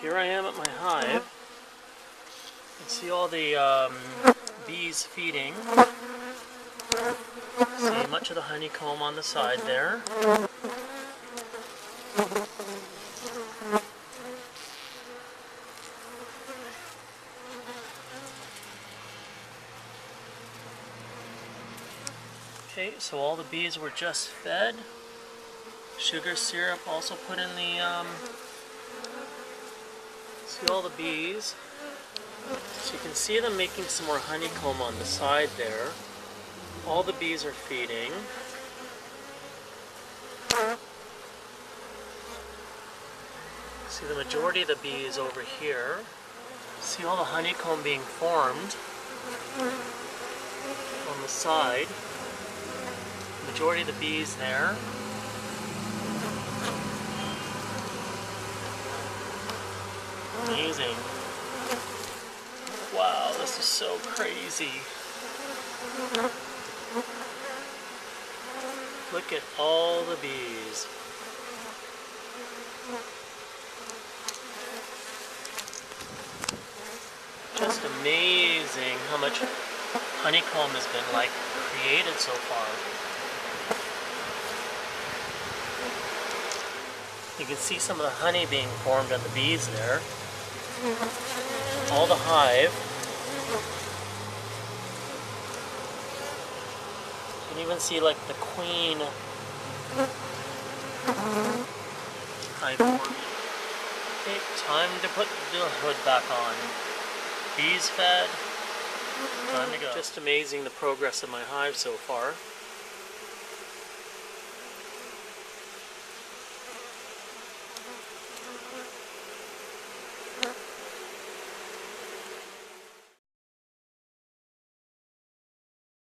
Here I am at my hive. You can see all the bees feeding. See much of the honeycomb on the side there. Okay, so all the bees were just fed. Sugar syrup also put in the, see all the bees. So you can see them making some more honeycomb on the side there. All the bees are feeding. See the majority of the bees over here. See all the honeycomb being formed on the side. Majority of the bees there. Amazing. Wow, this is so crazy. Look at all the bees. Just amazing how much honeycomb has been created so far. You can see some of the honey being formed on the bees there. All the hive. You can even see the queen hive forming. Okay, time to put the hood back on. Bees fed. Time to go. Just amazing the progress of my hive so far.